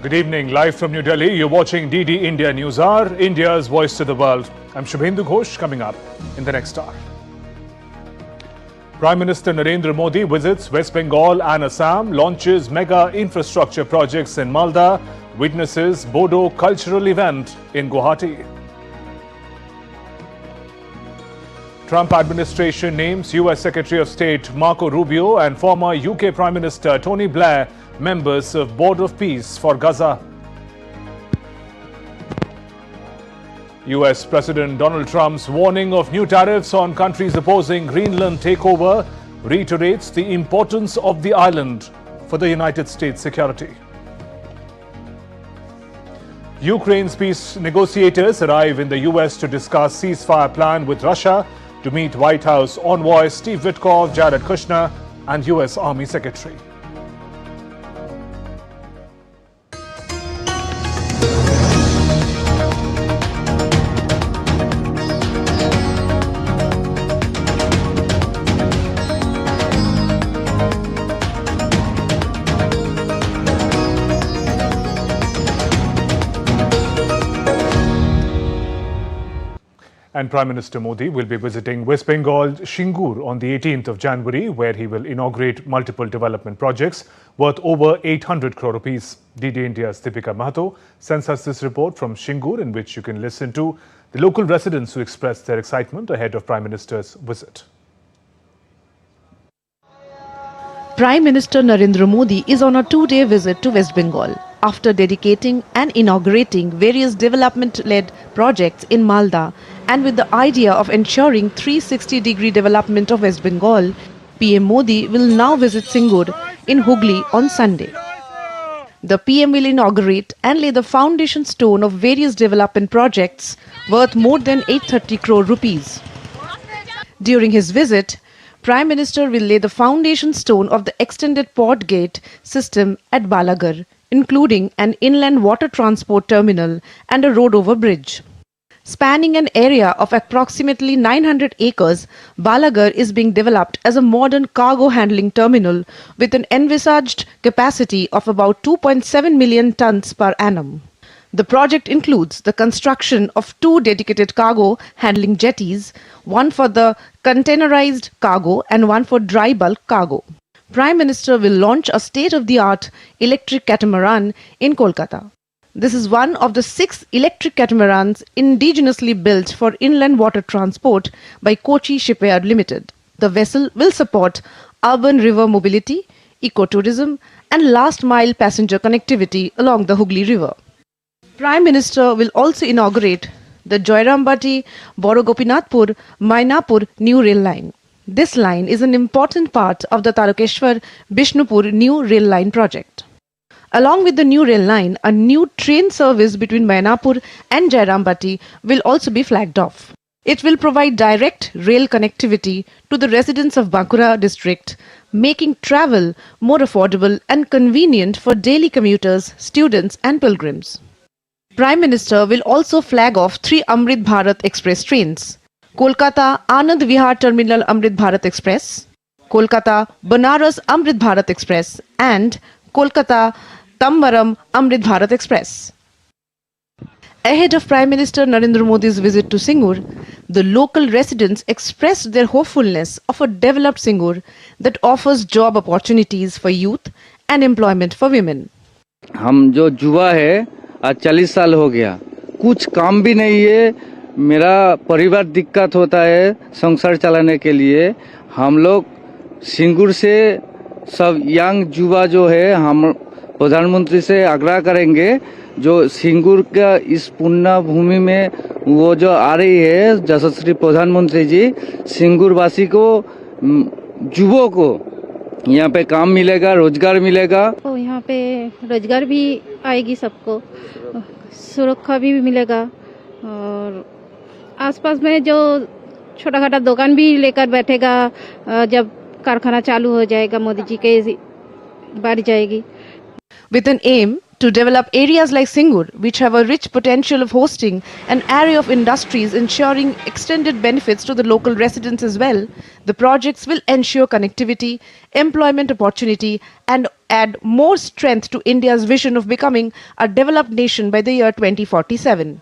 Good evening, live from New Delhi. You're watching DD India Newshour, India's voice to the world. I'm Shubhendu Ghosh, coming up in the next hour. Prime Minister Narendra Modi visits West Bengal and Assam, launches mega infrastructure projects in Malda, witnesses Bodo cultural event in Guwahati. Trump administration names US Secretary of State Marco Rubio and former UK Prime Minister Tony Blair members of Board of Peace for Gaza. US President Donald Trump's warning of new tariffs on countries opposing Greenland takeover reiterates the importance of the island for the United States security. Ukraine's peace negotiators arrive in the US to discuss ceasefire plan with Russia to meet White House envoy Steve Witkoff, Jared Kushner and US Army Secretary. And Prime Minister Modi will be visiting West Bengal Singur on the 18th of January, where he will inaugurate multiple development projects worth over 800 crore rupees. DD India's Deepika Mahato sends us this report from Singur, in which you can listen to the local residents who expressed their excitement ahead of Prime Minister's visit. Prime Minister Narendra Modi is on a two-day visit to West Bengal. After dedicating and inaugurating various development-led projects in Malda, and with the idea of ensuring 360-degree development of West Bengal, PM Modi will now visit Singur in Hooghly on Sunday. The PM will inaugurate and lay the foundation stone of various development projects worth more than 830 crore rupees. During his visit, Prime Minister will lay the foundation stone of the extended port gate system at Balagar, including an inland water transport terminal and a road over bridge. Spanning an area of approximately 900 acres, Balagar is being developed as a modern cargo handling terminal with an envisaged capacity of about 2.7 million tons per annum. The project includes the construction of 2 dedicated cargo handling jetties, one for the containerized cargo and one for dry bulk cargo. Prime Minister will launch a state-of-the-art electric catamaran in Kolkata. This is one of the 6 electric catamarans indigenously built for inland water transport by Kochi Shipyard Limited. The vessel will support urban river mobility, ecotourism and last-mile passenger connectivity along the Hooghly River. Prime Minister will also inaugurate the Joyrambati-Borogopinathpur-Mainapur new rail line. This line is an important part of the Tarokeshwar-Bishnupur new rail line project. Along with the new rail line, a new train service between Mainapur and Joyrambati will also be flagged off. It will provide direct rail connectivity to the residents of Bankura district, making travel more affordable and convenient for daily commuters, students and pilgrims. Prime Minister will also flag off 3 Amrit Bharat Express trains: Kolkata Anand Vihar Terminal Amrit Bharat Express, Kolkata Banaras Amrit Bharat Express and Kolkata Tambaram Amrit Bharat Express. Ahead of Prime Minister Narendra Modi's visit to Singur, the local residents expressed their hopefulness of a developed Singur that offers job opportunities for youth and employment for women. हम जो युवा है आज 40 साल हो गया, कुछ काम भी नहीं है, मेरा परिवार दिक्कत होता है संसार चलाने के लिए। हम लोग सिंगुर से सब यंग युवा जो है हम प्रधानमंत्री से आग्रह करेंगे जो सिंगुर का इस पुण्य भूमि में वो जो आ रही है यशस्वी प्रधानमंत्री जी, सिंगुर वासी को युवाओं को यहाँ पे काम मिलेगा, रोजगार मिलेगा। तो यहाँ पे रोजगार भी आएगी, सबको सुरक्षा भी मिलेगा और आसपास में जो छोटा छोटा दुकान भी लेकर बैठेगा। जब कारखाना चालू हो जाएगा, मोदी जी के बढ़ जाएगी। With an aim to develop areas like Singur, which have a rich potential of hosting an array of industries, ensuring extended benefits to the local residents as well, the projects will ensure connectivity, employment opportunity and add more strength to India's vision of becoming a developed nation by the year 2047.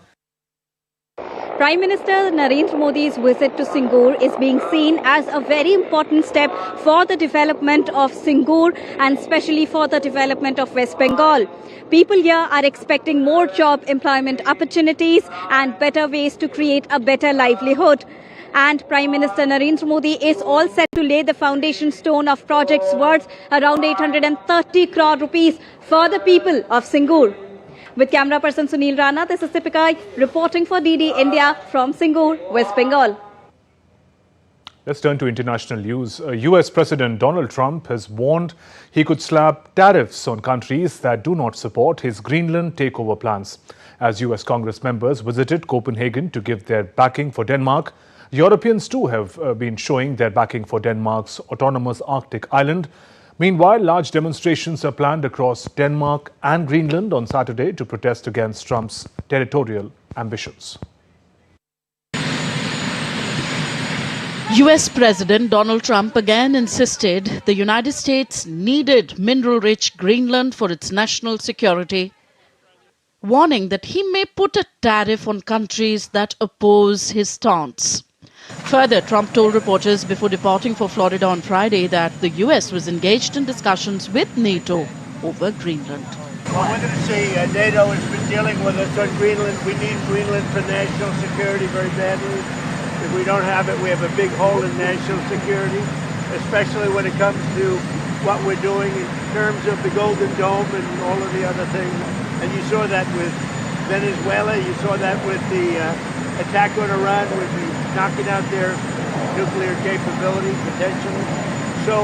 Prime Minister Narendra Modi's visit to Singur is being seen as a very important step for the development of Singur and especially for the development of West Bengal. People here are expecting more job employment opportunities and better ways to create a better livelihood. And Prime Minister Narendra Modi is all set to lay the foundation stone of projects worth around 830 crore rupees for the people of Singur. With camera person Sunil Rana, this is Deepika reporting for DD India from Singur, West Bengal. Let's turn to international news. US President Donald Trump has warned he could slap tariffs on countries that do not support his Greenland takeover plans. As US Congress members visited Copenhagen to give their backing for Denmark, Europeans too have been showing their backing for Denmark's autonomous Arctic island. Meanwhile, large demonstrations are planned across Denmark and Greenland on Saturday to protest against Trump's territorial ambitions. US President Donald Trump again insisted the United States needed mineral-rich Greenland for its national security, warning that he may put a tariff on countries that oppose his stance. Further, Trump told reporters before departing for Florida on Friday that the US was engaged in discussions with NATO over Greenland. Well, we're going to see NATO has been dealing with us on Greenland. We need Greenland for national security very badly. If we don't have it, we have a big hole in national security, especially when it comes to what we're doing in terms of the Golden Dome and all of the other things. And you saw that with Venezuela. You saw that with the attack on Iran, with the knocking out their nuclear capability potentially. So,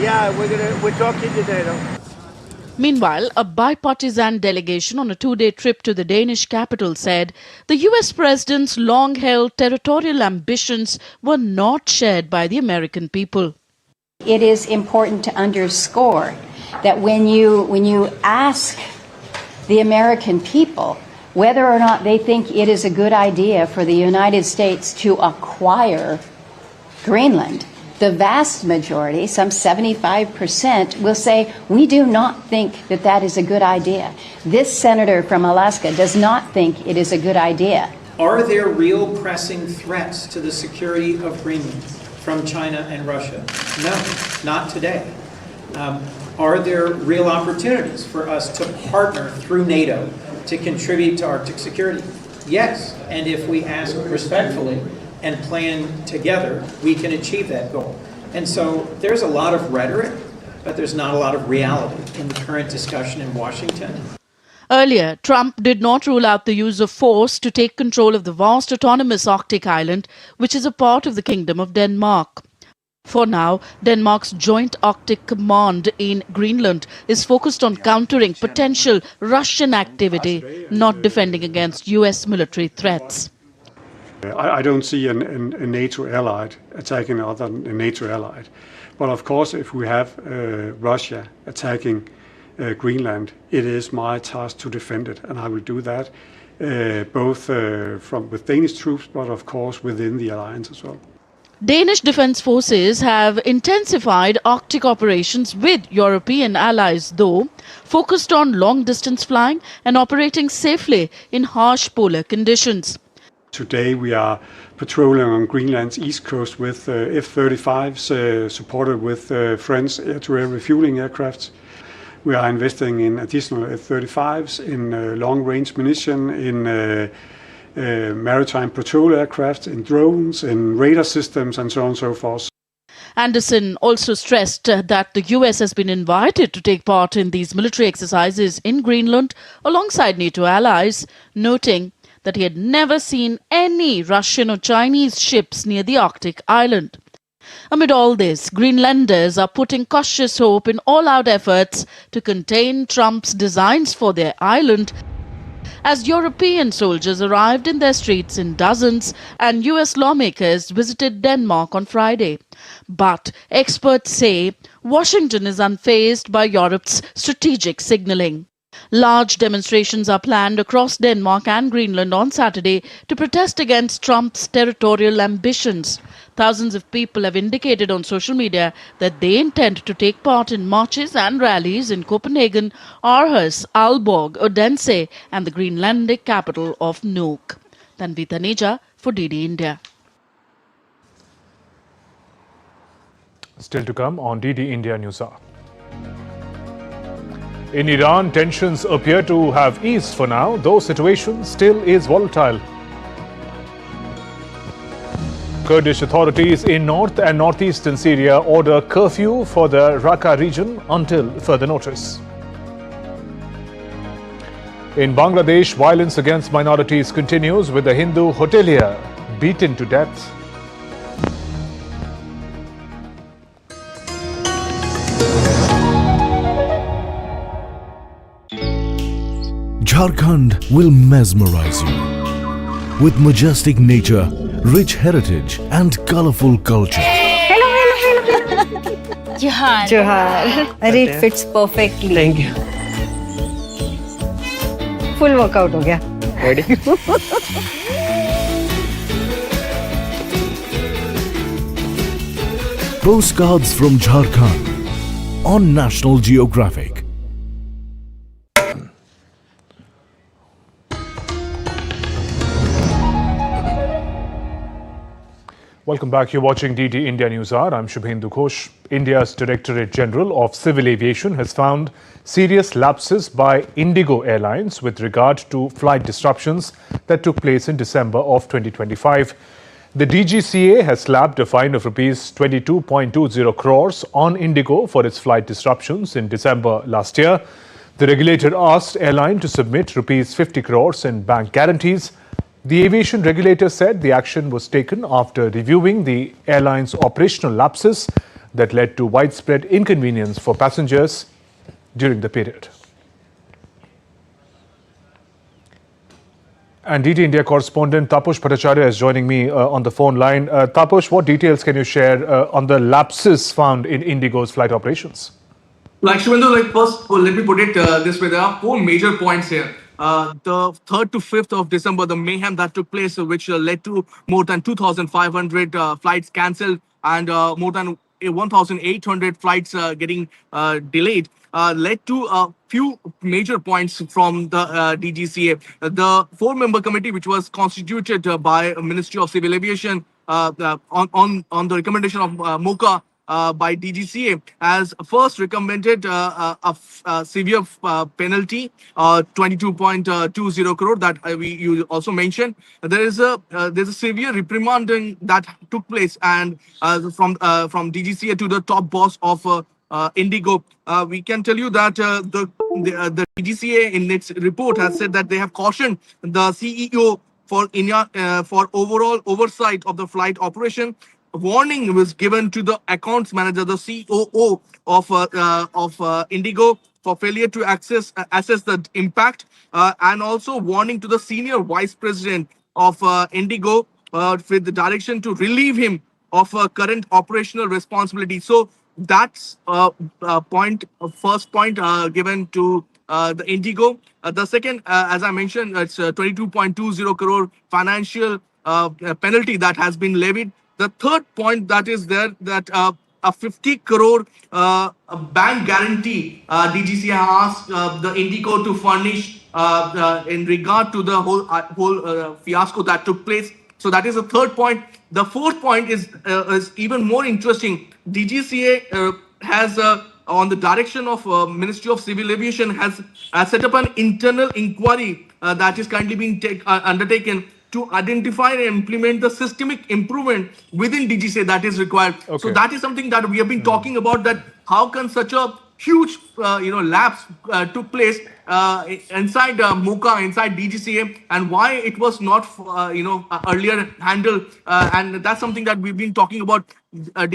yeah, we're talking to NATO. Meanwhile, a bipartisan delegation on a two-day trip to the Danish capital said the US president's long-held territorial ambitions were not shared by the American people. It is important to underscore that when you ask the American people whether or not they think it is a good idea for the United States to acquire Greenland, the vast majority, some 75%, will say, we do not think that that is a good idea. This senator from Alaska does not think it is a good idea. Are there real pressing threats to the security of Greenland from China and Russia? No, not today. Are there real opportunities for us to partner through NATO to contribute to Arctic security? Yes, and if we ask respectfully and plan together, we can achieve that goal. And so there's a lot of rhetoric, but there's not a lot of reality in the current discussion in Washington. Earlier, Trump did not rule out the use of force to take control of the vast autonomous Arctic island, which is a part of the Kingdom of Denmark. For now, Denmark's Joint Arctic Command in Greenland is focused on countering potential Russian activity, not defending against US military threats. I don't see a NATO allied attacking another NATO allied. But of course, if we have Russia attacking Greenland, it is my task to defend it, and I will do that both with Danish troops, but of course within the alliance as well. Danish defence forces have intensified Arctic operations with European allies, though focused on long-distance flying and operating safely in harsh polar conditions. Today we are patrolling on Greenland's east coast with F-35s, supported with French air-to-air refueling aircraft. We are investing in additional F-35s, in long-range munition, in maritime patrol aircraft, in drones, in radar systems, and so on and so forth. Anderson also stressed that the US has been invited to take part in these military exercises in Greenland alongside NATO allies, noting that he had never seen any Russian or Chinese ships near the Arctic island. Amid all this, Greenlanders are putting cautious hope in all-out efforts to contain Trump's designs for their island, as European soldiers arrived in their streets in dozens and US lawmakers visited Denmark on Friday. But experts say Washington is unfazed by Europe's strategic signaling. Large demonstrations are planned across Denmark and Greenland on Saturday to protest against Trump's territorial ambitions. Thousands of people have indicated on social media that they intend to take part in marches and rallies in Copenhagen, Aarhus, Aalborg, Odense and the Greenlandic capital of Nuuk. Tanvi Taneja for DD India. Still to come on DD India Newshour. In Iran, tensions appear to have eased for now, though situation still is volatile. Kurdish authorities in north and northeastern Syria order curfew for the Raqqa region until further notice. In Bangladesh, violence against minorities continues with a Hindu hotelier beaten to death. Jharkhand will mesmerize you with majestic nature, rich heritage and colorful culture. Hello. Johar. It fits perfectly. Thank you. Full workout ho gaya. Ready? Postcards from Jharkhand on National Geographic. Welcome back. You're watching DD India Newshour. I'm Shubhendu Ghosh. India's Directorate General of Civil Aviation has found serious lapses by IndiGo Airlines with regard to flight disruptions that took place in December of 2025. The DGCA has slapped a fine of Rs 22.20 crores on IndiGo for its flight disruptions in December last year. The regulator asked airline to submit Rs 50 crores in bank guarantees. The aviation regulator said the action was taken after reviewing the airline's operational lapses that led to widespread inconvenience for passengers during the period. And DD India correspondent Taposh Bhattacharya is joining me on the phone line. Taposh, what details can you share on the lapses found in IndiGo's flight operations? Like Shubhendu, first, let me put it this way. There are four major points here. The 3rd to 5th of December, the mayhem that took place, which led to more than 2,500 flights cancelled and more than 1,800 flights getting delayed, led to a few major points from the DGCA. The 4-member committee, which was constituted by Ministry of Civil Aviation on the recommendation of MOCA, by DGCA, has first recommended a severe penalty, 22.20 crore that you also mentioned. There's a severe reprimanding that took place, and from DGCA to the top boss of IndiGo. We can tell you that the DGCA in its report has said that they have cautioned the CEO for overall oversight of the flight operation. Warning was given to the accounts manager, the COO of IndiGo, for failure to assess the impact, and also warning to the senior vice president of IndiGo with the direction to relieve him of current operational responsibility. So that's first point given to the IndiGo. The second, as I mentioned, it's 22.20 crore financial penalty that has been levied. The third point that is there, that a 50 crore bank guarantee DGCA asked the IndiGo to furnish in regard to the whole fiasco that took place. So that is the third point. The fourth point is even more interesting. DGCA has, on the direction of Ministry of Civil Aviation, has set up an internal inquiry that is currently being undertaken to identify and implement the systemic improvement within DGCA that is required. Okay. So that is something that we have been talking about, that how can such a huge lapse took place inside MOCA, inside DGCA, and why it was not earlier handled, and that's something that we've been talking about.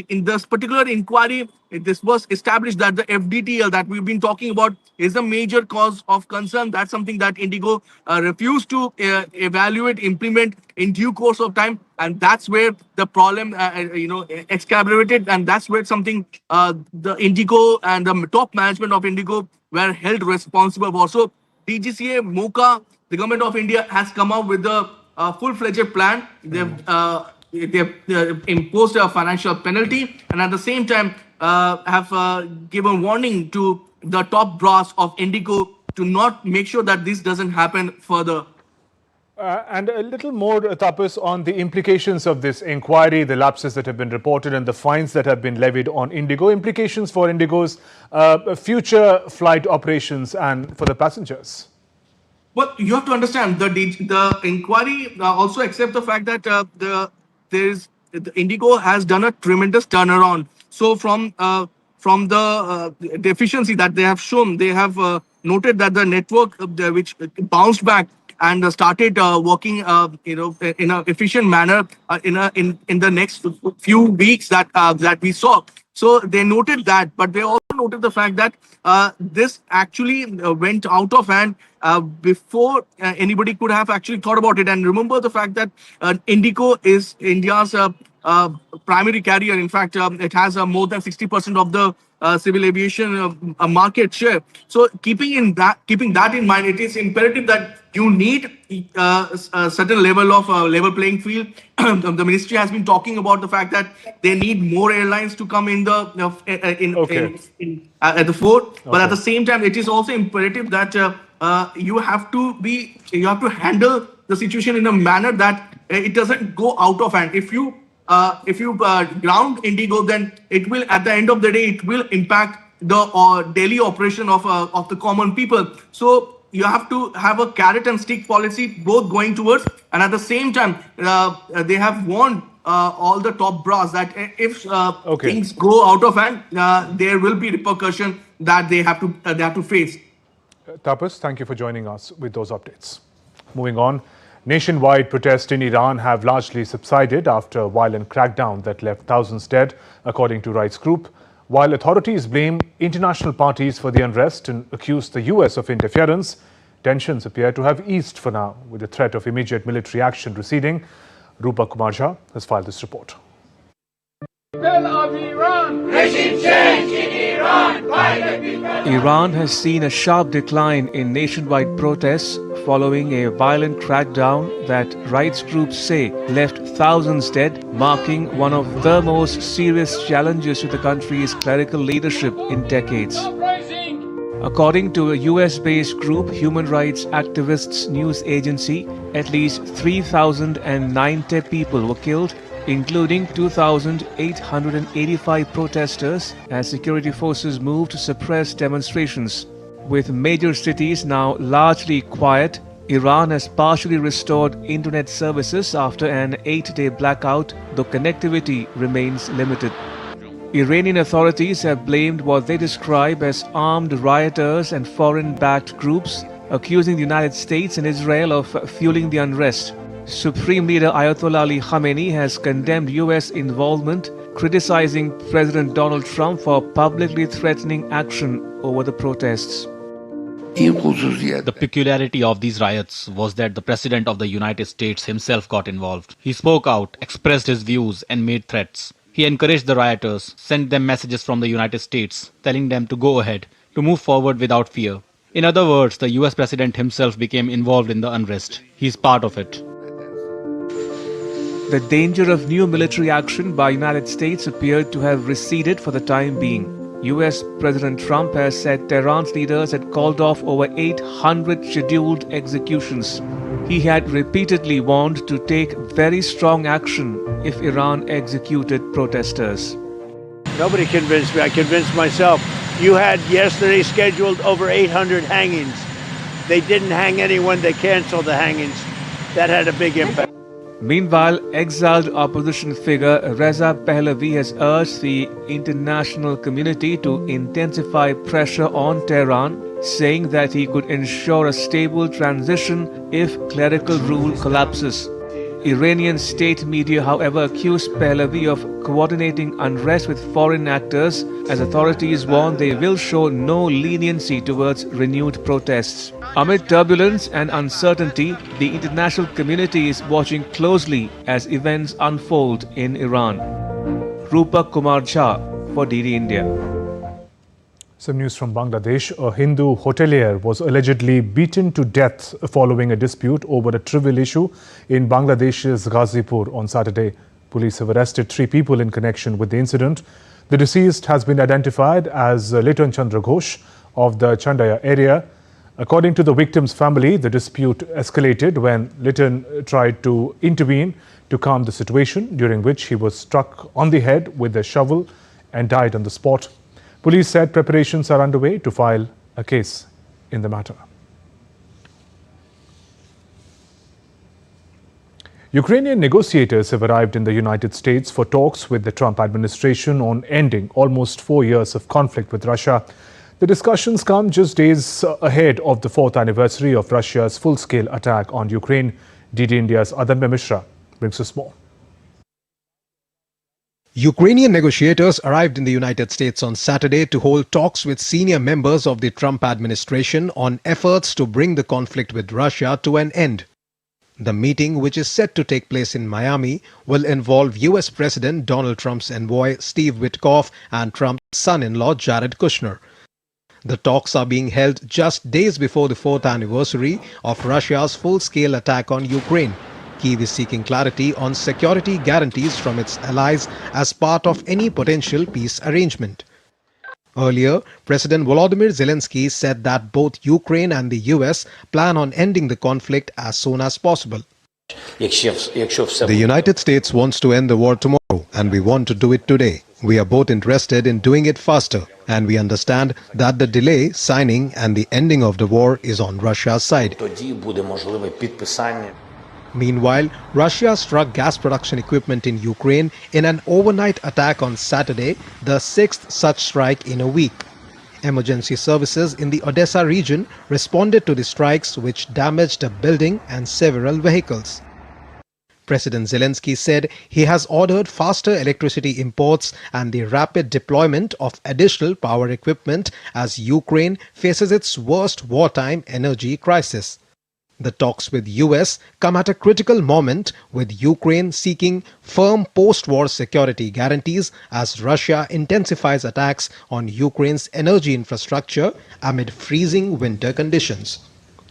In this particular inquiry, this was established that the FDTL that we've been talking about is a major cause of concern. That's something that IndiGo refused to evaluate, implement in due course of time, and that's where the problem excavated, and that's where something the IndiGo and the top management of IndiGo were held responsible for. So DGCA, MOCA, the government of India has come up with a full-fledged plan. They've imposed a financial penalty, and at the same time have given warning to the top brass of IndiGo to not make sure that this doesn't happen further. And a little more, Tapas, on the implications of this inquiry, the lapses that have been reported and the fines that have been levied on IndiGo, implications for IndiGo's future flight operations and for the passengers. But you have to understand the inquiry also accept the fact that the IndiGo has done a tremendous turnaround. So from the deficiency that they have shown, they have noted that the network which bounced back and started working, in an efficient manner in the next few weeks that we saw. So they noted that, but they also noted the fact that this actually went out of hand before anybody could have actually thought about it. And remember the fact that IndiGo is India's primary carrier. In fact, it has more than 60% of the civil aviation market share. So keeping that in mind, it is imperative that you need a certain level of level playing field. The ministry has been talking about the fact that they need more airlines to come in at the fore. But at the same time, it is also imperative that you have to handle the situation in a manner that it doesn't go out of hand. If you ground IndiGo, then it will, at the end of the day, it will impact the daily operation of the common people. So you have to have a carrot and stick policy, both going towards, and at the same time, they have warned all the top brass that if things go out of hand, there will be repercussion that they have to face. Tapas, thank you for joining us with those updates. Moving on. Nationwide protests in Iran have largely subsided after a violent crackdown that left thousands dead, according to rights group. While authorities blame international parties for the unrest and accuse the US of interference, tensions appear to have eased for now, with the threat of immediate military action receding. Rupa Kumar Jha has filed this report. Iran has seen a sharp decline in nationwide protests following a violent crackdown that rights groups say left thousands dead, marking one of the most serious challenges to the country's clerical leadership in decades. According to a US-based group, human rights activists news agency, at least 3,090 people were killed, including 2,885 protesters, as security forces moved to suppress demonstrations. With major cities now largely quiet, Iran has partially restored internet services after an 8-day blackout, though connectivity remains limited. Iranian authorities have blamed what they describe as armed rioters and foreign-backed groups, accusing the United States and Israel of fueling the unrest. Supreme Leader Ayatollah Ali Khamenei has condemned US involvement, criticizing President Donald Trump for publicly threatening action over the protests. The peculiarity of these riots was that the President of the United States himself got involved. He spoke out, expressed his views, and made threats. He encouraged the rioters, sent them messages from the United States, telling them to go ahead, to move forward without fear. In other words, the US President himself became involved in the unrest. He's part of it. The danger of new military action by United States appeared to have receded for the time being. US President Trump has said Tehran's leaders had called off over 800 scheduled executions. He had repeatedly warned to take very strong action if Iran executed protesters. Nobody convinced me. I convinced myself. You had yesterday scheduled over 800 hangings. They didn't hang anyone. They canceled the hangings. That had a big impact. Meanwhile, exiled opposition figure Reza Pahlavi has urged the international community to intensify pressure on Tehran, saying that he could ensure a stable transition if clerical rule collapses. Iranian state media, however, accused Pahlavi of coordinating unrest with foreign actors, as authorities warn they will show no leniency towards renewed protests. Amid turbulence and uncertainty, the international community is watching closely as events unfold in Iran. Rupa Kumar Jha for DD India. Some news from Bangladesh. A Hindu hotelier was allegedly beaten to death following a dispute over a trivial issue in Bangladesh's Ghazipur on Saturday. Police have arrested 3 people in connection with the incident. The deceased has been identified as Liton Chandra Ghosh of the Chandaya area. According to the victim's family, the dispute escalated when Liton tried to intervene to calm the situation, during which he was struck on the head with a shovel and died on the spot. Police said preparations are underway to file a case in the matter. Ukrainian negotiators have arrived in the United States for talks with the Trump administration on ending almost 4 years of conflict with Russia. The discussions come just days ahead of the 4th anniversary of Russia's full-scale attack on Ukraine. DD India's Adamya Mishra brings us more. Ukrainian negotiators arrived in the United States on Saturday to hold talks with senior members of the Trump administration on efforts to bring the conflict with Russia to an end. The meeting, which is set to take place in Miami, will involve US President Donald Trump's envoy Steve Witkoff and Trump's son-in-law Jared Kushner. The talks are being held just days before the 4th anniversary of Russia's full-scale attack on Ukraine. Kyiv is seeking clarity on security guarantees from its allies as part of any potential peace arrangement. Earlier, President Volodymyr Zelensky said that both Ukraine and the US plan on ending the conflict as soon as possible. The United States wants to end the war tomorrow, and we want to do it today. We are both interested in doing it faster, and we understand that the delay, signing, and the ending of the war is on Russia's side. Meanwhile, Russia struck gas production equipment in Ukraine in an overnight attack on Saturday, the 6th such strike in a week. Emergency services in the Odessa region responded to the strikes, which damaged a building and several vehicles. President Zelensky said he has ordered faster electricity imports and the rapid deployment of additional power equipment as Ukraine faces its worst wartime energy crisis. The talks with US come at a critical moment, with Ukraine seeking firm post-war security guarantees as Russia intensifies attacks on Ukraine's energy infrastructure amid freezing winter conditions.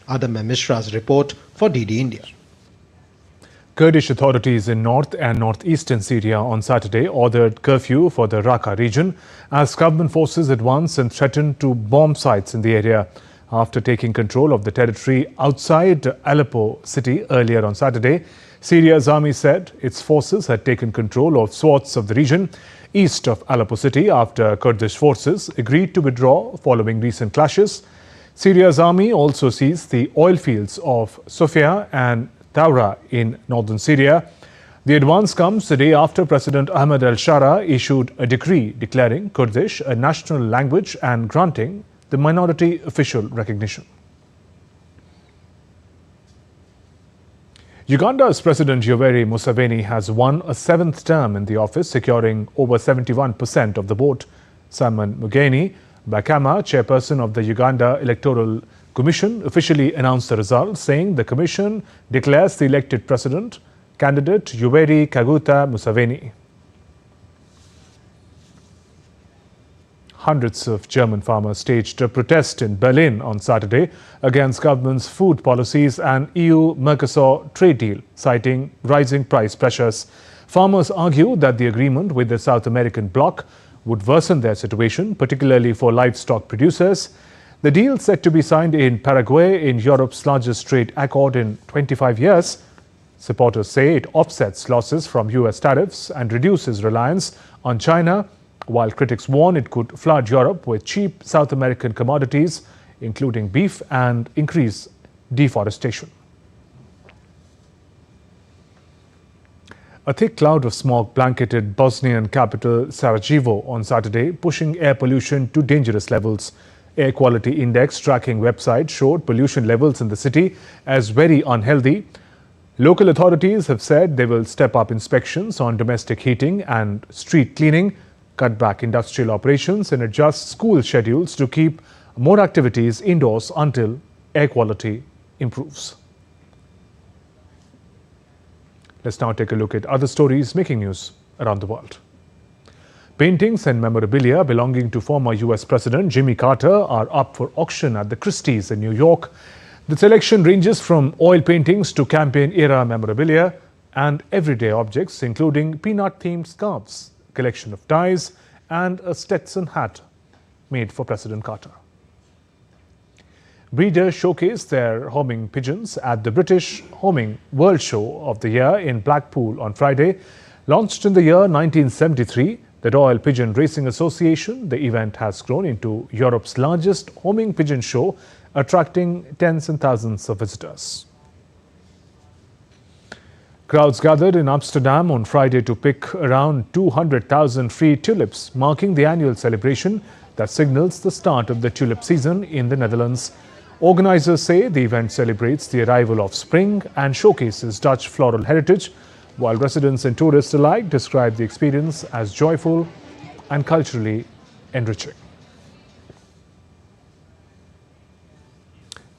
Adamya Mishra's report for DD India. Kurdish authorities in north and northeastern Syria on Saturday ordered curfew for the Raqqa region as government forces advance and threaten to bomb sites in the area. After taking control of the territory outside Aleppo city earlier on Saturday, Syria's army said its forces had taken control of swaths of the region east of Aleppo city after Kurdish forces agreed to withdraw following recent clashes. Syria's army also seized the oil fields of Sofia and Taura in northern Syria. The advance comes the day after President Ahmed al-Shara issued a decree declaring Kurdish a national language and granting the minority official recognition. Uganda's President Yoweri Museveni has won a 7th term in the office, securing over 71% of the vote. Simon Mugeni Bakama, chairperson of the Uganda Electoral Commission, officially announced the results, saying the commission declares the elected president candidate Yoweri Kaguta Museveni. Hundreds of German farmers staged a protest in Berlin on Saturday against government's food policies and EU-Mercosur trade deal, citing rising price pressures. Farmers argue that the agreement with the South American bloc would worsen their situation, particularly for livestock producers. The deal, set to be signed in Paraguay in Europe's largest trade accord in 25 years, supporters say it offsets losses from US tariffs and reduces reliance on China, while critics warn it could flood Europe with cheap South American commodities, including beef, and increase deforestation. A thick cloud of smog blanketed Bosnian capital Sarajevo on Saturday, pushing air pollution to dangerous levels. Air Quality Index tracking website showed pollution levels in the city as very unhealthy. Local authorities have said they will step up inspections on domestic heating and street cleaning, cut back industrial operations and adjust school schedules to keep more activities indoors until air quality improves. Let's now take a look at other stories making news around the world. Paintings and memorabilia belonging to former US President Jimmy Carter are up for auction at the Christie's in New York. The selection ranges from oil paintings to campaign-era memorabilia and everyday objects, including peanut-themed scarves, a collection of ties, and a Stetson hat made for President Carter. Breeders showcased their homing pigeons at the British Homing World Show of the Year in Blackpool on Friday. Launched in the year 1973, the Royal Pigeon Racing Association, the event has grown into Europe's largest homing pigeon show, attracting tens and thousands of visitors. Crowds gathered in Amsterdam on Friday to pick around 200,000 free tulips, marking the annual celebration that signals the start of the tulip season in the Netherlands. Organizers say the event celebrates the arrival of spring and showcases Dutch floral heritage, while residents and tourists alike describe the experience as joyful and culturally enriching.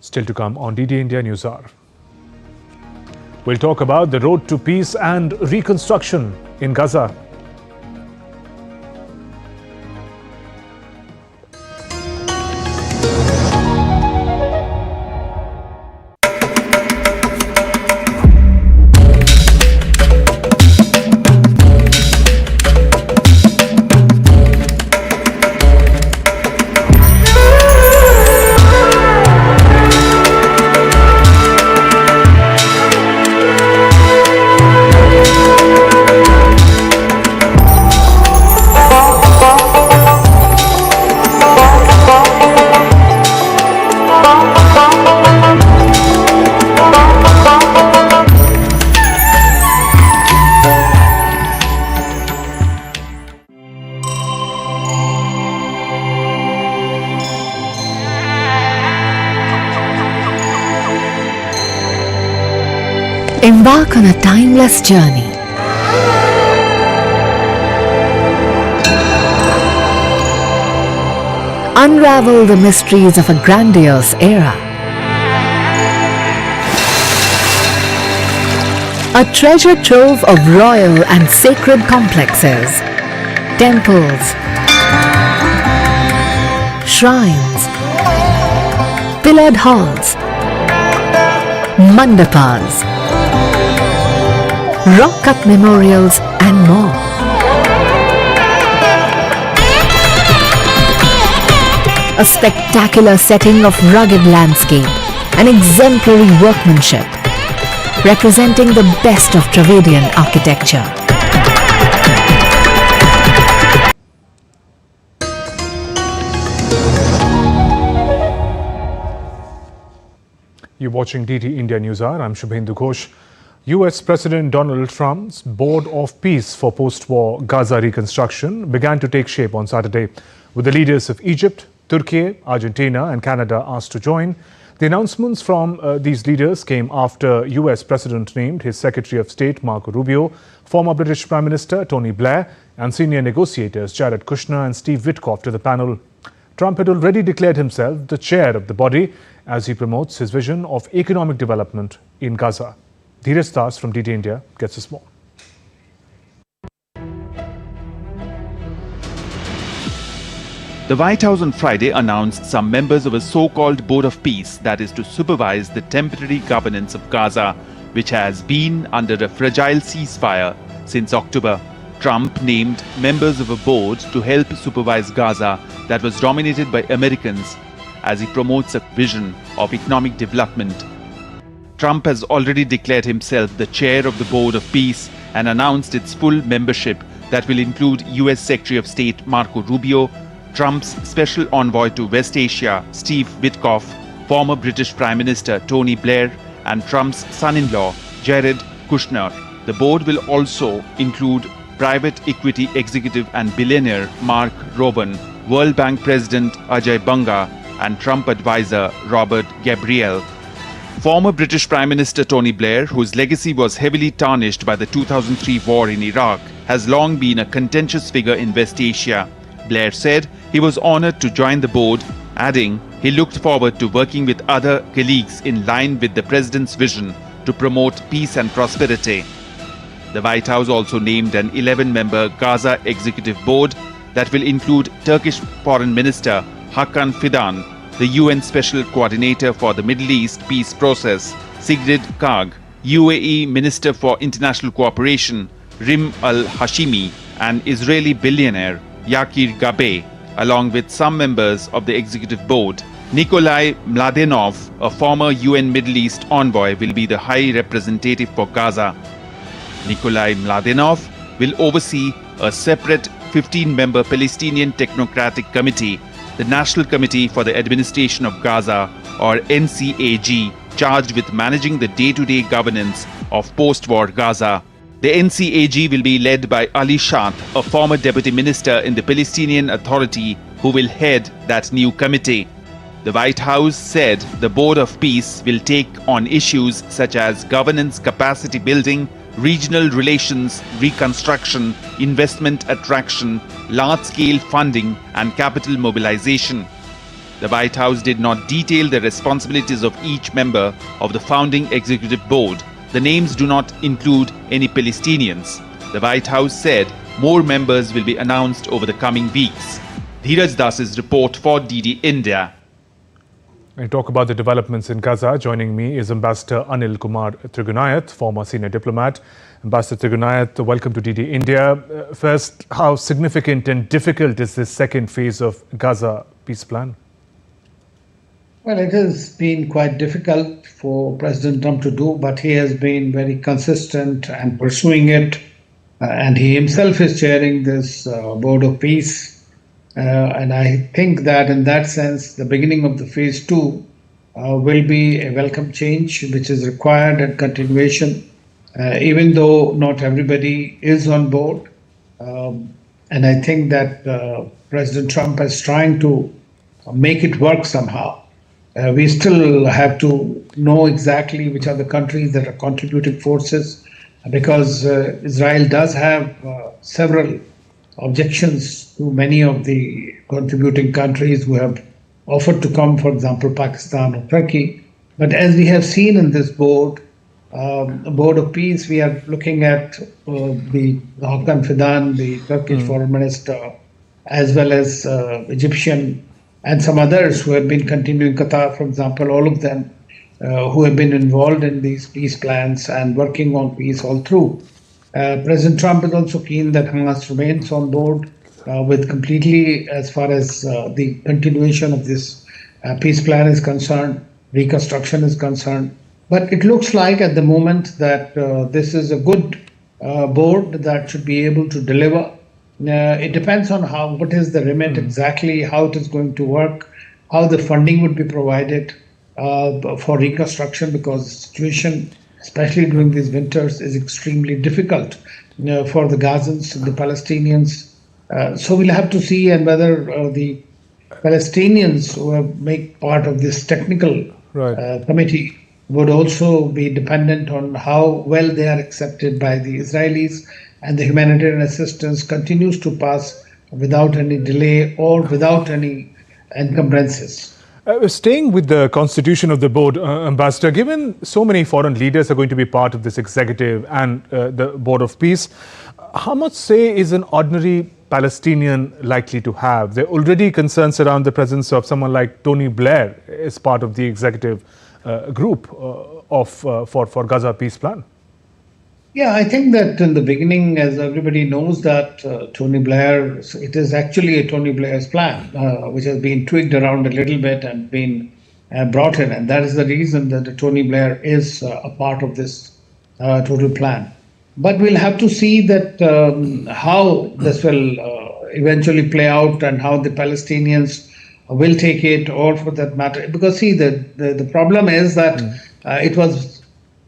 Still to come on DD India Newshour. We'll talk about the road to peace and reconstruction in Gaza. Embark on a timeless journey. Unravel the mysteries of a grandiose era. A treasure trove of royal and sacred complexes, temples, shrines, pillared halls, mandapas, rock-cut memorials and more. A spectacular setting of rugged landscape and exemplary workmanship, representing the best of Dravidian architecture. You're watching DD India Newshour. I'm Shubhendu Ghosh. US President Donald Trump's Board of Peace for post-war Gaza reconstruction began to take shape on Saturday, with the leaders of Egypt, Turkey, Argentina and Canada asked to join. The announcements from these leaders came after US President named his Secretary of State Marco Rubio, former British Prime Minister Tony Blair and senior negotiators Jared Kushner and Steve Witkoff to the panel. Trump had already declared himself the chair of the body as he promotes his vision of economic development in Gaza. Dheeraj Das from DD India gets us more. The White House on Friday announced some members of a so-called Board of Peace that is to supervise the temporary governance of Gaza, which has been under a fragile ceasefire since October. Trump named members of a board to help supervise Gaza that was dominated by Americans as he promotes a vision of economic development. Trump has already declared himself the chair of the Board of Peace and announced its full membership that will include US Secretary of State Marco Rubio, Trump's Special Envoy to West Asia Steve Witkoff, former British Prime Minister Tony Blair and Trump's son-in-law Jared Kushner. The board will also include private equity executive and billionaire Mark Robin, World Bank President Ajay Banga and Trump advisor Robert Gabriel. Former British Prime Minister Tony Blair, whose legacy was heavily tarnished by the 2003 war in Iraq, has long been a contentious figure in West Asia. Blair said he was honored to join the board, adding he looked forward to working with other colleagues in line with the president's vision to promote peace and prosperity. The White House also named an 11-member Gaza Executive Board that will include Turkish Foreign Minister Hakan Fidan, the UN Special Coordinator for the Middle East Peace Process Sigrid Kaag, UAE Minister for International Cooperation Rim al-Hashimi, and Israeli billionaire Yakir Gabe, along with some members of the executive board. Nikolai Mladenov, a former UN Middle East envoy, will be the High Representative for Gaza. Nikolai Mladenov will oversee a separate 15-member Palestinian Technocratic Committee, the National Committee for the Administration of Gaza, or NCAG, charged with managing the day-to-day governance of post-war Gaza. The NCAG will be led by Ali Shat, a former deputy minister in the Palestinian Authority, who will head that new committee. The White House said the Board of Peace will take on issues such as governance capacity building, regional relations, reconstruction, investment attraction, large-scale funding, and capital mobilization. The White House did not detail the responsibilities of each member of the founding executive board. The names do not include any Palestinians. The White House said more members will be announced over the coming weeks. Dheeraj Das's report for DD India. We talk about the developments in Gaza. Joining me is Ambassador Anil Kumar Trigunayat, former senior diplomat. Ambassador Trigunayat, welcome to DD India. First, how significant and difficult is this second phase of Gaza peace plan? Well, it has been quite difficult for President Trump to do, but he has been very consistent and pursuing it. And he himself is chairing this Board of Peace. And I think that in that sense, the beginning of the phase 2 will be a welcome change, which is required and continuation, even though not everybody is on board. And I think that President Trump is trying to make it work somehow. We still have to know exactly which are the countries that are contributing forces, because Israel does have several objections to many of the contributing countries who have offered to come, for example, Pakistan or Turkey. But as we have seen in this board of peace, we are looking at the Hakan Fidan, the Turkish foreign minister, as well as Egyptian and some others who have been continuing, Qatar, for example, all of them who have been involved in these peace plans and working on peace all through. President Trump is also keen that Hamas remains on board with completely, as far as the continuation of this peace plan is concerned, reconstruction is concerned. But it looks like at the moment that this is a good board that should be able to deliver. It depends on what is the remit exactly, how it is going to work, how the funding would be provided for reconstruction, because the situation, especially during these winters, is extremely difficult for the Gazans, the Palestinians. So we'll have to see, and whether the Palestinians who make part of this technical committee would also be dependent on how well they are accepted by the Israelis, and the humanitarian assistance continues to pass without any delay or without any encumbrances. Staying with the constitution of the board, Ambassador, given so many foreign leaders are going to be part of this executive and the Board of Peace, how much say is an ordinary Palestinian likely to have? There are already concerns around the presence of someone like Tony Blair as part of the executive group for Gaza peace plan. Yeah, I think that in the beginning, as everybody knows, that Tony Blair, it is actually a Tony Blair's plan, which has been tweaked around a little bit and been brought in. And that is the reason that Tony Blair is a part of this total plan. But we'll have to see that how this will eventually play out and how the Palestinians will take it, or for that matter. Because see, the problem is that it was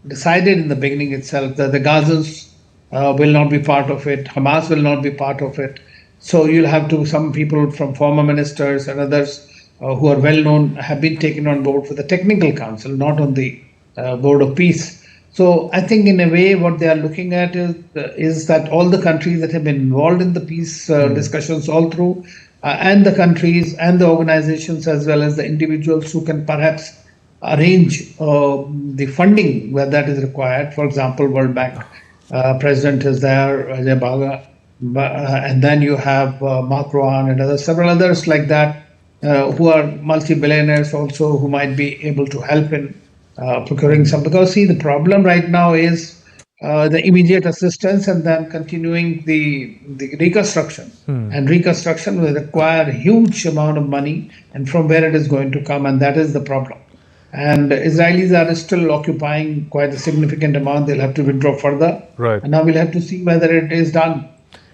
decided in the beginning itself that the Gazans will not be part of it, Hamas will not be part of it. So you'll have some people from former ministers and others who are well known have been taken on board for the technical council, not on the Board of Peace. So I think in a way what they are looking at is that all the countries that have been involved in the peace discussions all through, and the countries and the organizations as well as the individuals who can perhaps arrange the funding where that is required. For example, World Bank president is there, Ajay Baga. and then you have Macron and several others like that who are multi-billionaires also, who might be able to help in procuring some. Because see, the problem right now is the immediate assistance and then continuing the reconstruction. And reconstruction will require a huge amount of money, and from where it is going to come, and that is the problem. And Israelis are still occupying quite a significant amount. They'll have to withdraw further. Right. And now we'll have to see whether it is done.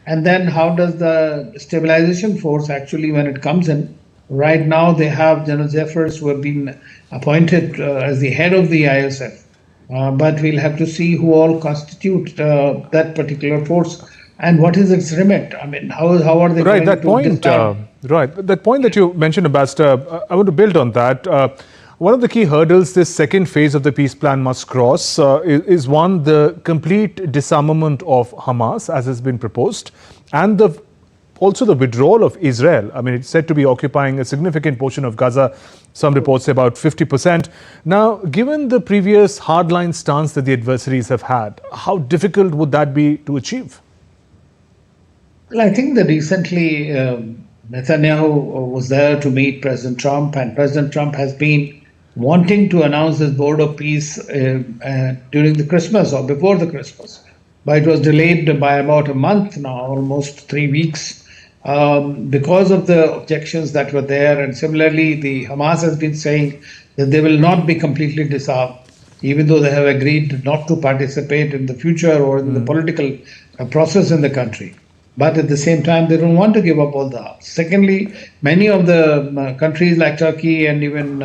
And then how does the stabilization force actually, when it comes in? Right now they have General Jeffers, who have been appointed as the head of the ISF. But we'll have to see who all constitute that particular force and what is its remit. I mean, how are they going to disband? Right. That point that you mentioned, Ambassador, I want to build on that. One of the key hurdles this second phase of the peace plan must cross is one, the complete disarmament of Hamas, as has been proposed, and also the withdrawal of Israel. I mean, it's said to be occupying a significant portion of Gaza. Some reports say about 50%. Now, given the previous hardline stance that the adversaries have had, how difficult would that be to achieve? Well, I think that recently Netanyahu was there to meet President Trump, and President Trump has been wanting to announce this board of peace during the Christmas or before the Christmas. But it was delayed by about a month now, almost 3 weeks, because of the objections that were there. And similarly, the Hamas has been saying that they will not be completely disarmed, even though they have agreed not to participate in the future or in the political process in the country. But at the same time, they don't want to give up all the arms. Secondly, many of the countries like Turkey and even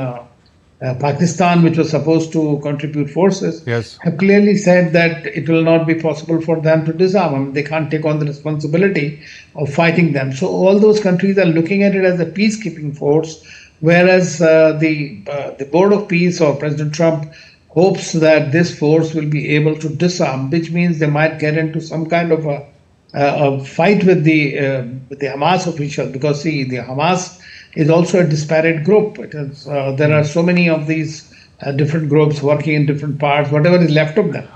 Pakistan, which was supposed to contribute forces, have clearly said that it will not be possible for them to disarm. I mean, they can't take on the responsibility of fighting them. So all those countries are looking at it as a peacekeeping force, whereas the Board of Peace or President Trump hopes that this force will be able to disarm, which means they might get into some kind of a fight with the Hamas officials, because see, the Hamas is also a disparate group. It is, there are so many of these different groups working in different parts, whatever is left of them.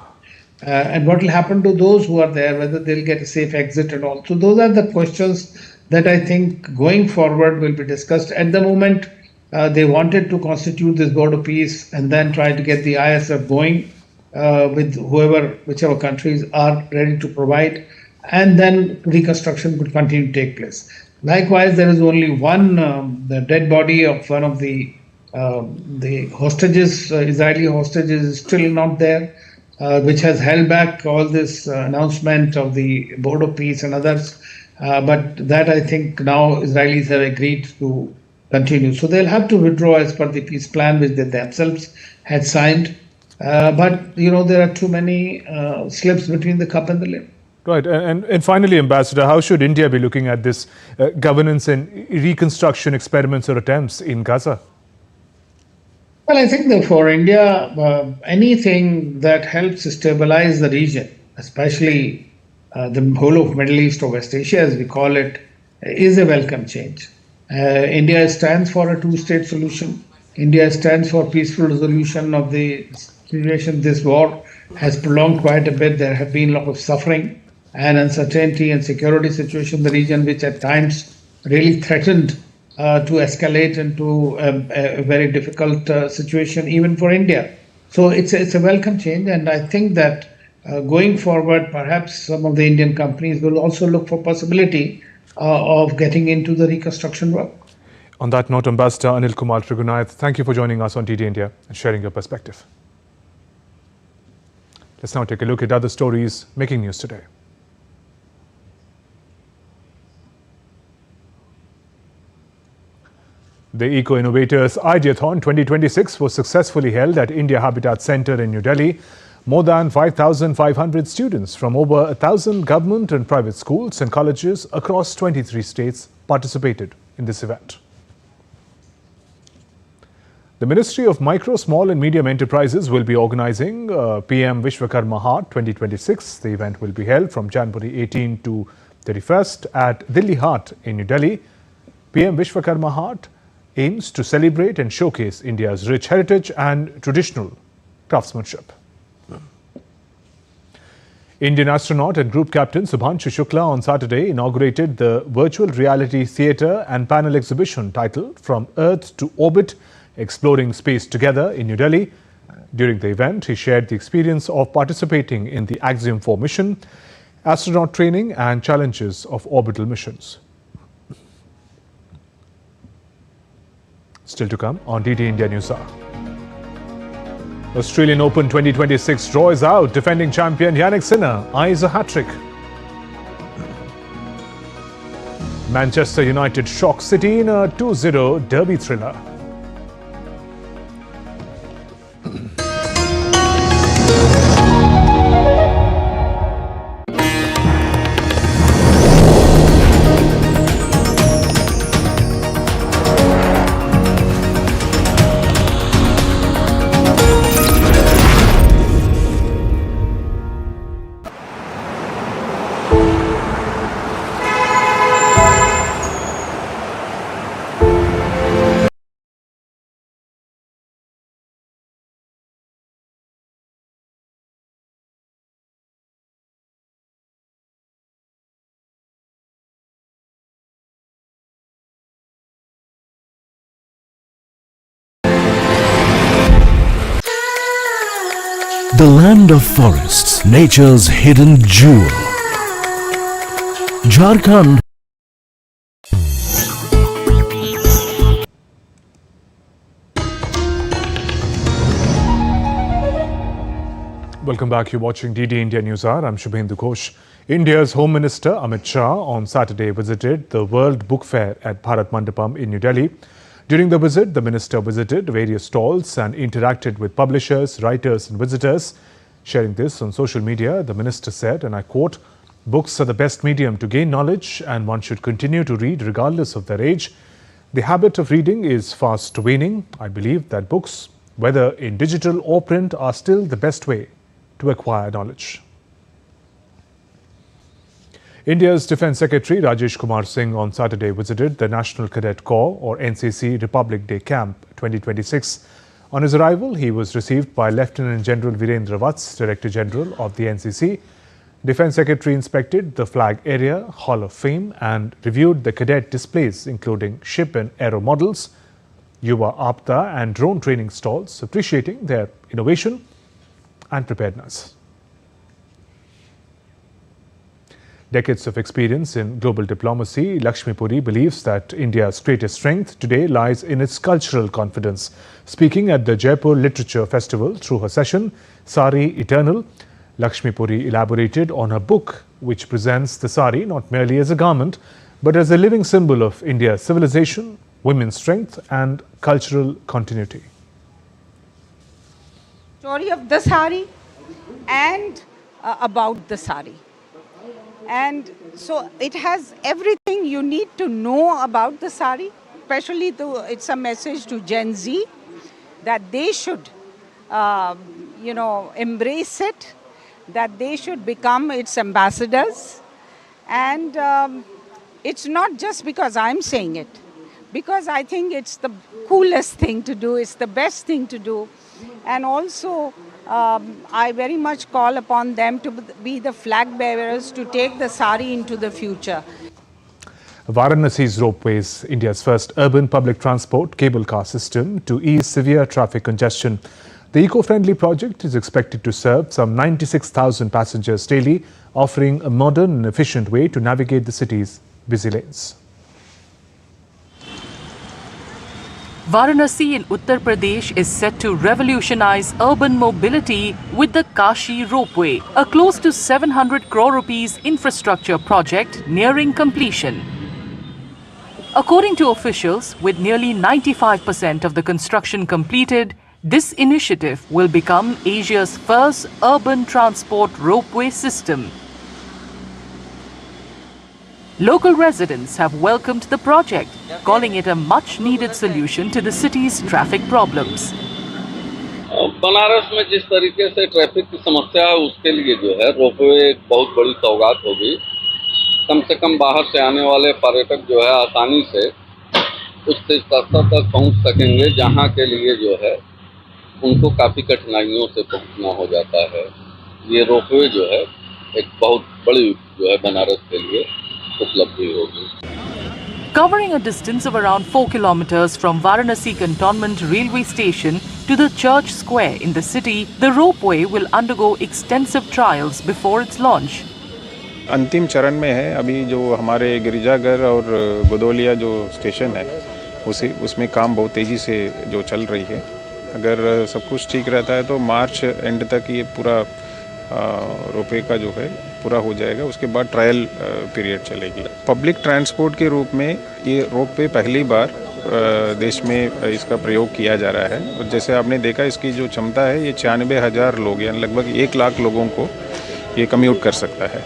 And what will happen to those who are there, whether they'll get a safe exit and all. So those are the questions that I think going forward will be discussed. At the moment, they wanted to constitute this Board of Peace and then try to get the ISF going with whichever countries are ready to provide, and then reconstruction could continue to take place. Likewise, there is only one, the dead body of one of the hostages, Israeli hostages, is still not there, which has held back all this announcement of the Board of Peace and others. But that, I think, now Israelis have agreed to continue. So they'll have to withdraw as per the peace plan, which they themselves had signed. But, you know, there are too many slips between the cup and the lip. Right. And finally, Ambassador, how should India be looking at this governance and reconstruction experiments or attempts in Gaza? Well, I think that for India, anything that helps stabilize the region, especially the whole of Middle East or West Asia, as we call it, is a welcome change. India stands for a two-state solution. India stands for peaceful resolution of the situation. This war has prolonged quite a bit. There have been a lot of suffering and uncertainty and security situation in the region, which at times really threatened to escalate into a very difficult situation even for India. So it's a welcome change, and I think that going forward, perhaps some of the Indian companies will also look for possibility of getting into the reconstruction work. On that note, Ambassador Anil Kumar Trigunath, thank you for joining us on DD India and sharing your perspective. Let's now take a look at other stories making news today. The Eco Innovators Ideathon 2026 was successfully held at India Habitat Centre in New Delhi. More than 5,500 students from over 1,000 government and private schools and colleges across 23 states participated in this event. The Ministry of Micro, Small and Medium Enterprises will be organizing PM Vishwakarma Haat 2026. The event will be held from January 18 to 31st at Delhi Haat in New Delhi. PM Vishwakarma Haat aims to celebrate and showcase India's rich heritage and traditional craftsmanship. Indian astronaut and group captain Subhanshu Shukla on Saturday inaugurated the virtual reality theatre and panel exhibition titled From Earth to Orbit, Exploring Space Together in New Delhi. During the event, he shared the experience of participating in the Axiom 4 mission, astronaut training and challenges of orbital missions. Still to come on DD India Newshour. Australian Open 2026 draw is out. Defending champion Yannick Sinner eyes a hat-trick. Manchester United shock City in a 2-0 derby thriller. The land of forests, nature's hidden jewel. Jharkhand. Welcome back. You're watching DD India Newshour. I'm Shubhendu Ghosh. India's Home Minister Amit Shah on Saturday visited the World Book Fair at Bharat Mandapam in New Delhi. During the visit, the minister visited various stalls and interacted with publishers, writers and visitors. Sharing this on social media, the minister said, and I quote, "Books are the best medium to gain knowledge and one should continue to read regardless of their age. The habit of reading is fast waning. I believe that books, whether in digital or print, are still the best way to acquire knowledge." India's Defence Secretary Rajesh Kumar Singh on Saturday visited the National Cadet Corps or NCC Republic Day Camp 2026. On his arrival, he was received by Lieutenant General Virendra Vats, Director General of the NCC. Defence Secretary inspected the flag area, Hall of Fame and reviewed the cadet displays including ship and aero models, Yuva Apta and drone training stalls, appreciating their innovation and preparedness. Decades of experience in global diplomacy, Lakshmi Puri believes that India's greatest strength today lies in its cultural confidence. Speaking at the Jaipur Literature Festival through her session, Sari Eternal, Lakshmi Puri elaborated on her book, which presents the sari not merely as a garment, but as a living symbol of India's civilization, women's strength and cultural continuity. Story of the sari and about the sari. And so it has everything you need to know about the sari, especially it's a message to Gen Z that they should, embrace it, that they should become its ambassadors. And it's not just because I'm saying it, because I think it's the coolest thing to do, it's the best thing to do. And also, I very much call upon them to be the flag bearers to take the sari into the future. Varanasi's ropeways, India's first urban public transport cable car system to ease severe traffic congestion. The eco-friendly project is expected to serve some 96,000 passengers daily, offering a modern and efficient way to navigate the city's busy lanes. Varanasi in Uttar Pradesh is set to revolutionize urban mobility with the Kashi ropeway, a close to 700 crore rupees infrastructure project nearing completion. According to officials, with nearly 95% of the construction completed, this initiative will become Asia's first urban transport ropeway system. Local residents have welcomed the project, calling it a much-needed solution to the city's traffic problems. Banaras में जिस तरीके से traffic की समस्या है उसके लिए जो है रोपवे एक बहुत बड़ी सौगात होगी। कम से कम बाहर से आने वाले पर्यटक जो है आसानी से उस स्तर तक पहुंच सकेंगे जहां के लिए जो है उनको काफ़ी कठिनाइयों से पहुंचना हो जाता है। ये रोपवे जो है एक बहुत बड़ी जो है बनारस के लिए उपलब्धि होगी। Covering a distance of around 4 kilometers from Varanasi Cantonment Railway Station to the Church Square in the city, the ropeway will undergo extensive trials before its launch. अंतिम चरण में है अभी जो हमारे गिरिजाघर और गोदोलिया जो स्टेशन है उसमें काम बहुत तेज़ी से जो चल रही है। अगर सब कुछ ठीक रहता है तो मार्च एंड तक ये पूरा रोपवे का जो है पूरा हो जाएगा। उसके बाद ट्रायल पीरियड चलेगी। पब्लिक ट्रांसपोर्ट के रूप में ये रोपवे पहली बार देश में इसका प्रयोग किया जा रहा है और जैसे आपने देखा इसकी जो क्षमता है ये 96,000 लोग यानी लगभग 1 लाख लोगों को ये कम्यूट कर सकता है।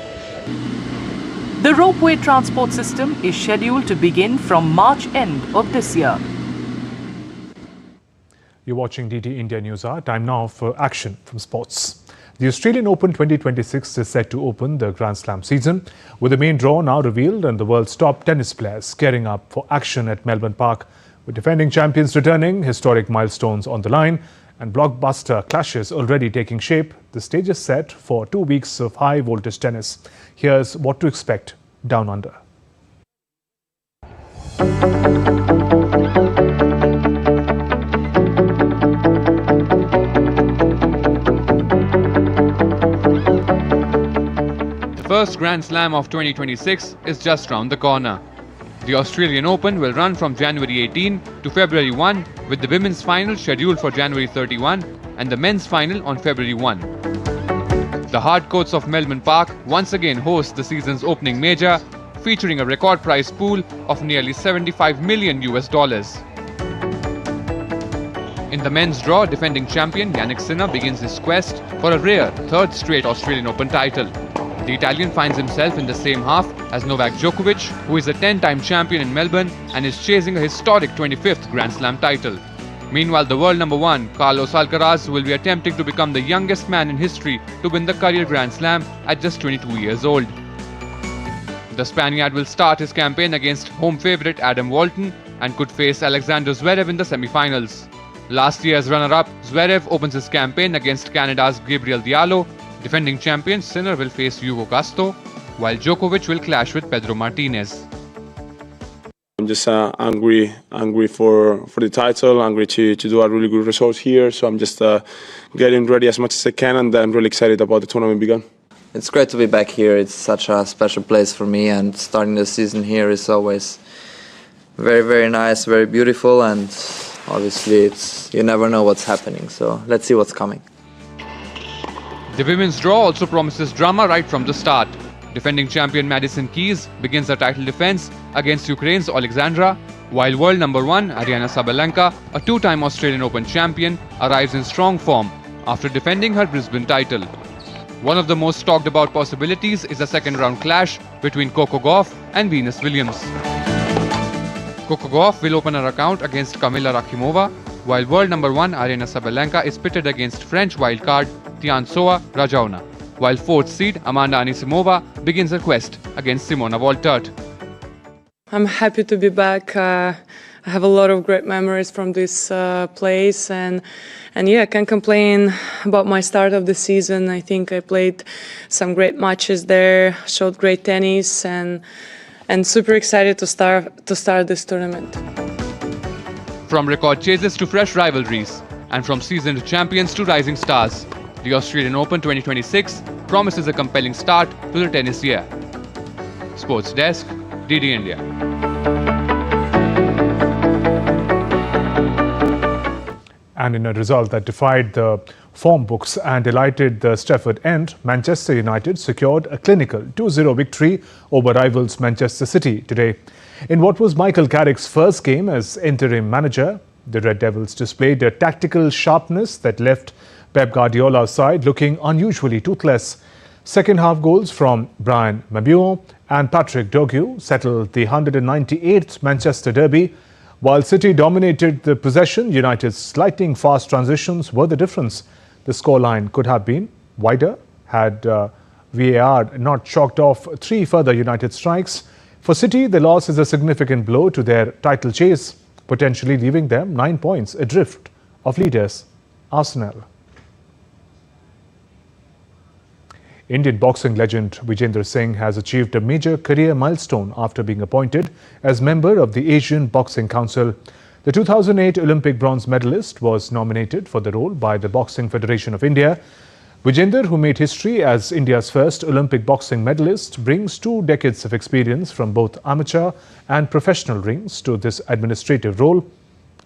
The ropeway transport system is scheduled to begin from March end of this year. You're watching DD India Newshour. Time now for action from sports. The Australian Open 2026 is set to open the Grand Slam season, with the main draw now revealed and the world's top tennis players gearing up for action at Melbourne Park. With defending champions returning, historic milestones on the line, and blockbuster clashes already taking shape, the stage is set for 2 weeks of high-voltage tennis. Here's what to expect down under. The first Grand Slam of 2026 is just round the corner. The Australian Open will run from January 18 to February 1, with the women's final scheduled for January 31 and the men's final on February 1. The hard courts of Melbourne Park once again host the season's opening major, featuring a record prize pool of nearly $75 million. In the men's draw, defending champion Jannik Sinner begins his quest for a rare third straight Australian Open title. The Italian finds himself in the same half as Novak Djokovic, who is a 10-time champion in Melbourne and is chasing a historic 25th Grand Slam title. Meanwhile, the world number 1, Carlos Alcaraz, will be attempting to become the youngest man in history to win the career Grand Slam at just 22 years old. The Spaniard will start his campaign against home favourite Adam Walton and could face Alexander Zverev in the semi-finals. Last year's runner-up, Zverev opens his campaign against Canada's Gabriel Diallo. Defending champion Sinner will face Hugo Castro, while Djokovic will clash with Pedro Martinez. I'm just angry for the title, angry to do a really good result here. So I'm just getting ready as much as I can, and I'm really excited about the tournament begun. It's great to be back here. It's such a special place for me, and starting the season here is always very, very nice, very beautiful, and obviously you never know what's happening. So let's see what's coming. The women's draw also promises drama right from the start. Defending champion Madison Keys begins her title defense against Ukraine's Alexandra, while world number 1 Aryna Sabalenka, a 2-time Australian Open champion, arrives in strong form after defending her Brisbane title. One of the most talked about possibilities is a second-round clash between Coco Gauff and Venus Williams. Coco Gauff will open her account against Kamila Rakhimova, while world number 1 Aryna Sabalenka is pitted against French wildcard Tiansova Rajaona, while 4th seed Amanda Anisimova begins her quest against Simona Waltert. I'm happy to be back. I have a lot of great memories from this place, and yeah, I can't complain about my start of the season. I think I played some great matches there, showed great tennis, and super excited to start this tournament. From record chases to fresh rivalries, and from seasoned champions to rising stars, the Australian Open 2026 promises a compelling start to the tennis year. Sports Desk, DD India. And in a result that defied the form books and delighted the Stretford end, Manchester United secured a clinical 2-0 victory over rivals Manchester City today. In what was Michael Carrick's first game as interim manager, the Red Devils displayed a tactical sharpness that left Pep Guardiola's side looking unusually toothless. Second-half goals from Brian Mabior and Patrick Dogu settled the 198th Manchester derby. While City dominated the possession, United's lightning-fast transitions were the difference. The scoreline could have been wider had VAR not chalked off 3 further United strikes. For City, the loss is a significant blow to their title chase, potentially leaving them 9 points adrift of leaders Arsenal. Indian boxing legend Vijender Singh has achieved a major career milestone after being appointed as member of the Asian Boxing Council. The 2008 Olympic bronze medalist was nominated for the role by the Boxing Federation of India. Vijender, who made history as India's first Olympic boxing medalist, brings 2 decades of experience from both amateur and professional rings to this administrative role.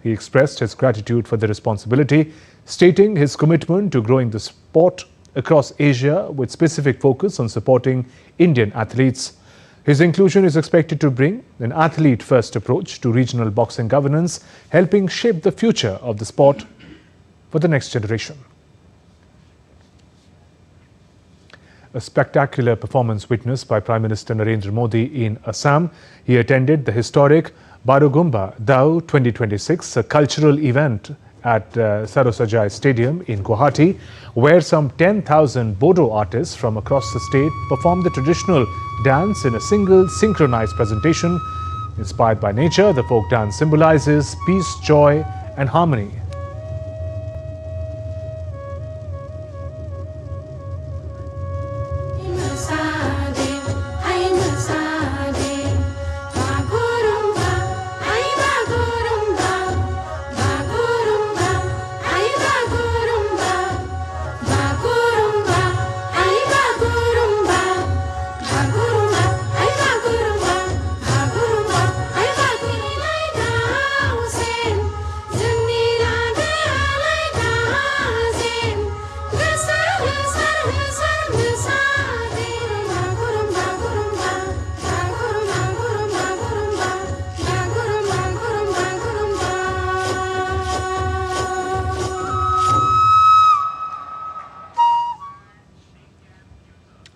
He expressed his gratitude for the responsibility, stating his commitment to growing the sport across Asia with specific focus on supporting Indian athletes. His inclusion is expected to bring an athlete-first approach to regional boxing governance, helping shape the future of the sport for the next generation. A spectacular performance witnessed by Prime Minister Narendra Modi in Assam. He attended the historic Barugumba Dao 2026, a cultural event at Sarosajai Stadium in Guwahati, where some 10,000 Bodo artists from across the state performed the traditional dance in a single synchronized presentation. Inspired by nature, the folk dance symbolizes peace, joy and harmony.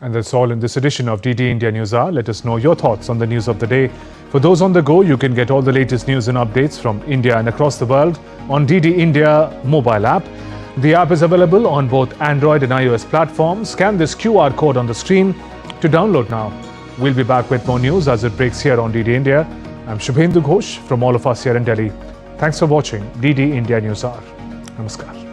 And that's all in this edition of DD India Newshour. Let us know your thoughts on the news of the day. For those on the go, you can get all the latest news and updates from India and across the world on DD India mobile app. The app is available on both Android and iOS platforms. Scan this QR code on the screen to download now. We'll be back with more news as it breaks here on DD India. I'm Shubhendu Ghosh from all of us here in Delhi. Thanks for watching DD India Newshour. Namaskar.